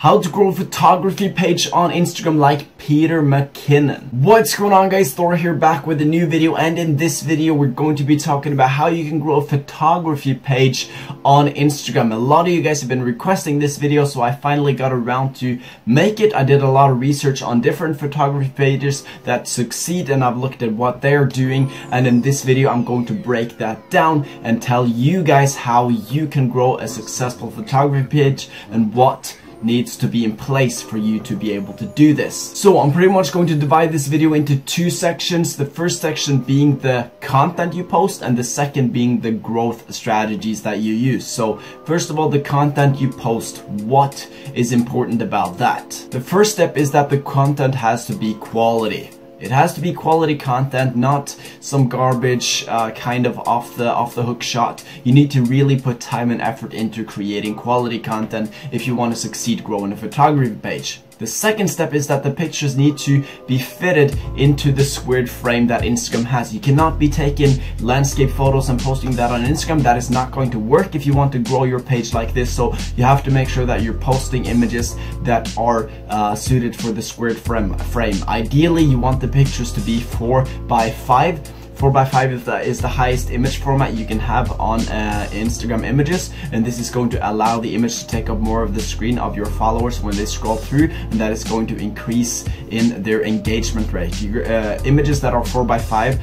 How to grow a photography page on Instagram like Peter Mckinnon. What's going on, guys? Thor here, back with a new video, and in this video we're going to be talking about how you can grow a photography page on Instagram. A lot of you guys have been requesting this video, so I finally got around to make it. I did a lot of research on different photography pages that succeed, and I've looked at what they're doing, and in this video I'm going to break that down and tell you guys how you can grow a successful photography page and what needs to be in place for you to be able to do this. So I'm pretty much going to divide this video into two sections. The first section being the content you post, and the second being the growth strategies that you use. So first of all, the content you post. What is important about that? The first step is that the content has to be quality. It has to be quality content, not some garbage kind of off the hook shot. You need to really put time and effort into creating quality content if you want to succeed growing a photography page. The second step is that the pictures need to be fitted into the squared frame that Instagram has. You cannot be taking landscape photos and posting that on Instagram. That is not going to work if you want to grow your page like this. So you have to make sure that you're posting images that are suited for the squared frame. Ideally, you want the pictures to be 4:5. 4:5 is the highest image format you can have on Instagram images, and this is going to allow the image to take up more of the screen of your followers when they scroll through, and that is going to increase in their engagement rate. Your images that are 4:5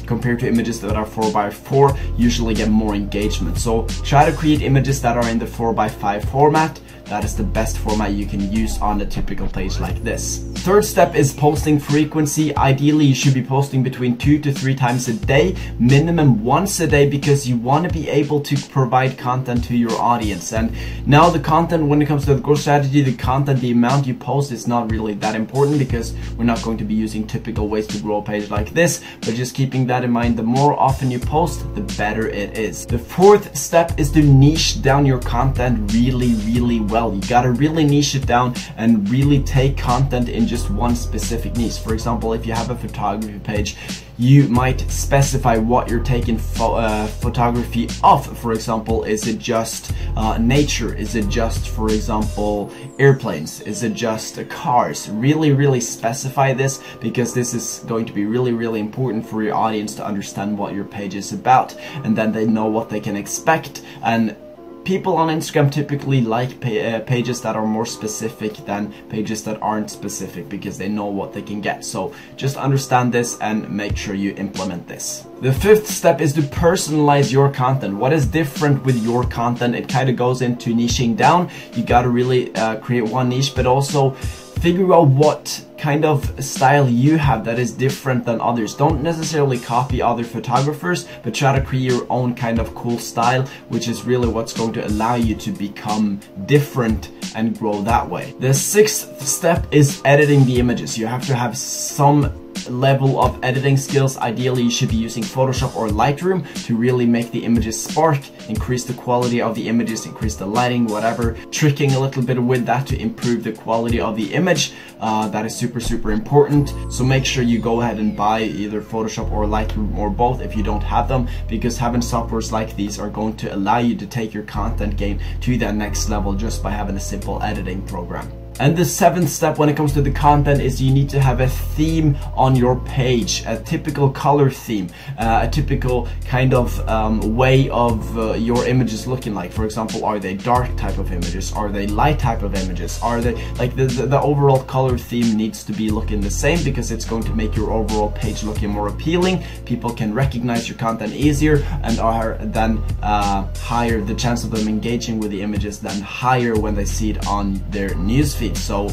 compared to images that are 4:4 usually get more engagement. So try to create images that are in the 4:5 format. That is the best format you can use on a typical page like this. Third step is posting frequency. Ideally, you should be posting between 2 to 3 times a day, minimum once a day, because you want to be able to provide content to your audience. And now the content, when it comes to the growth strategy, the content, the amount you post is not really that important, because we're not going to be using typical ways to grow a page like this, but just keeping that in mind, the more often you post, the better it is. The fourth step is to niche down your content really well. You gotta really niche it down and really take content in just one specific niche. For example, if you have a photography page, you might specify what you're taking photography of. For example, is it just nature? Is it just, for example, airplanes? Is it just cars? Really specify this, because this is going to be really important for your audience to understand what your page is about, and then they know what they can expect. And people on Instagram typically like pages that are more specific than pages that aren't specific, because they know what they can get. So just understand this and make sure you implement this. The fifth step is to personalize your content. What is different with your content? It kind of goes into niching down. You got to really create one niche, but also figure out what kind of style you have that is different than others. Don't necessarily copy other photographers, but try to create your own kind of cool style, which is really what's going to allow you to become different and grow that way. The sixth step is editing the images. You have to have some level of editing skills. Ideally, you should be using Photoshop or Lightroom to really make the images spark, increase the quality of the images, increase the lighting, whatever, tricking a little bit with that to improve the quality of the image. That is super important. So make sure you go ahead and buy either Photoshop or Lightroom, or both if you don't have them, because having softwares like these are going to allow you to take your content game to that next level just by having a simple editing program. And the seventh step when it comes to the content is you need to have a theme on your page, a typical color theme, a typical kind of way of your images looking like. For example, are they dark type of images? Are they light type of images? Are they like the overall color theme needs to be looking the same, because it's going to make your overall page looking more appealing. People can recognize your content easier, and are then higher, the chance of them engaging with the images then higher when they see it on their newsfeed. So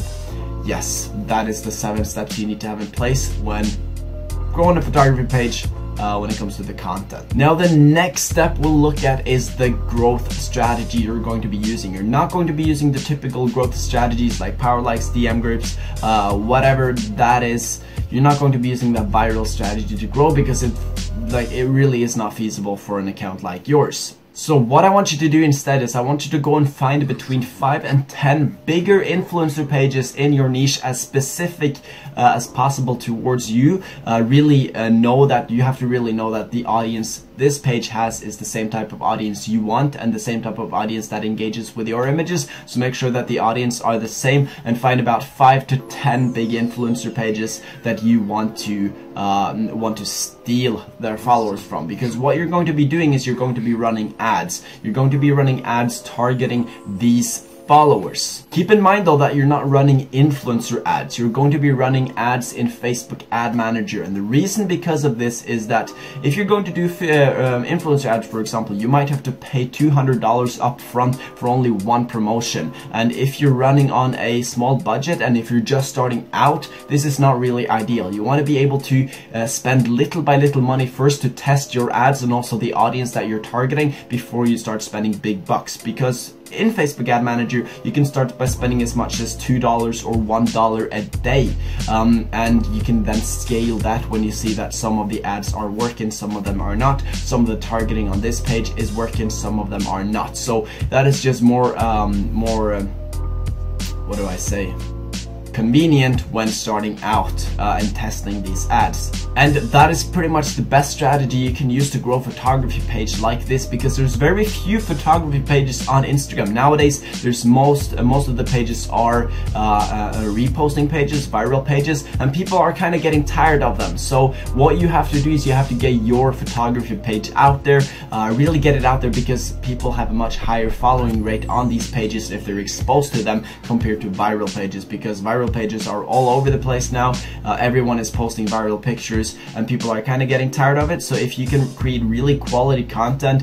yes, that is the 7 steps you need to have in place when growing a photography page when it comes to the content. Now the next step we'll look at is the growth strategy you're going to be using. You're not going to be using the typical growth strategies like power likes, DM groups, whatever that is. You're not going to be using that viral strategy to grow, because it really is not feasible for an account like yours. So what I want you to do instead is I want you to go and find between 5 and 10 bigger influencer pages in your niche, as specific as possible towards you. Really know that you have to really know that the audience this page has is the same type of audience you want and the same type of audience that engages with your images. So make sure that the audience are the same, and find about 5 to 10 big influencer pages that you want to steal their followers from. Because what you're going to be doing is you're going to be running ads. You're going to be running ads targeting these followers. Keep in mind though that you're not running influencer ads. You're going to be running ads in Facebook Ad Manager, and the reason because of this is that if you're going to do influencer ads, for example, you might have to pay $200 up front for only one promotion. And if you're running on a small budget and if you're just starting out, this is not really ideal. You want to be able to spend little by little money first to test your ads and also the audience that you're targeting before you start spending big bucks. Because in Facebook Ad Manager, you can start by spending as much as $2 or $1 a day, and you can then scale that when you see that some of the ads are working, some of them are not. Some of the targeting on this page is working, some of them are not. So that is just more what do I say? Convenient when starting out and testing these ads. And that is pretty much the best strategy you can use to grow a photography page like this, because there's very few photography pages on Instagram nowadays. There's most of the pages are reposting pages, viral pages, and people are kind of getting tired of them. So what you have to do is you have to get your photography page out there, really get it out there, because people have a much higher following rate on these pages if they're exposed to them compared to viral pages, because viral pages are all over the place now. Everyone is posting viral pictures and people are kind of getting tired of it. So if you can create really quality content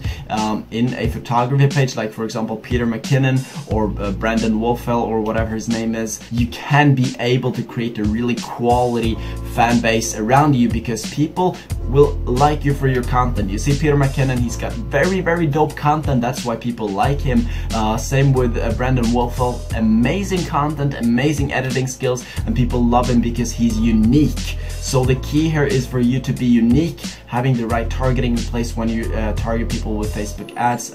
in a photography page, like for example Peter Mckinnon or Brandon Woelfel or whatever his name is, you can be able to create a really quality fan base around you, because people will like you for your content. You see Peter Mckinnon, he's got very dope content, that's why people like him. Same with Brandon Woelfel, amazing content, amazing editing skills, and people love him because he's unique. So the key here is for you to be unique, having the right targeting in place when you target people with Facebook ads.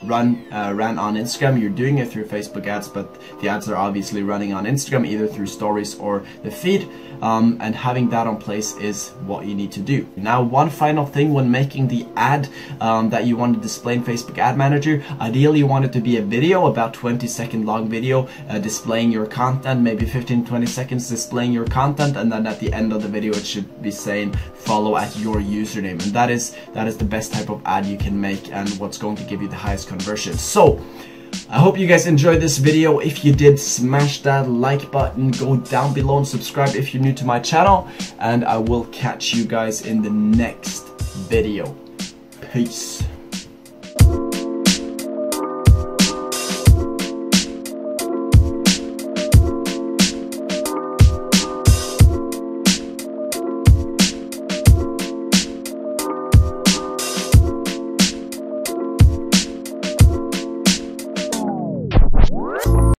Ran on Instagram, you're doing it through Facebook ads, but the ads are obviously running on Instagram either through stories or the feed, and having that on place is what you need to do. Now, one final thing when making the ad that you want to display in Facebook Ad Manager, ideally you want it to be a video, about 20-second long video displaying your content, maybe 15-20 seconds displaying your content, and then at the end of the video it should be saying follow at your username. And that is the best type of ad you can make and what's going to give you the highest conversion. So I hope you guys enjoyed this video. If you did, smash that like button, go down below and subscribe if you're new to my channel, and I will catch you guys in the next video. Peace.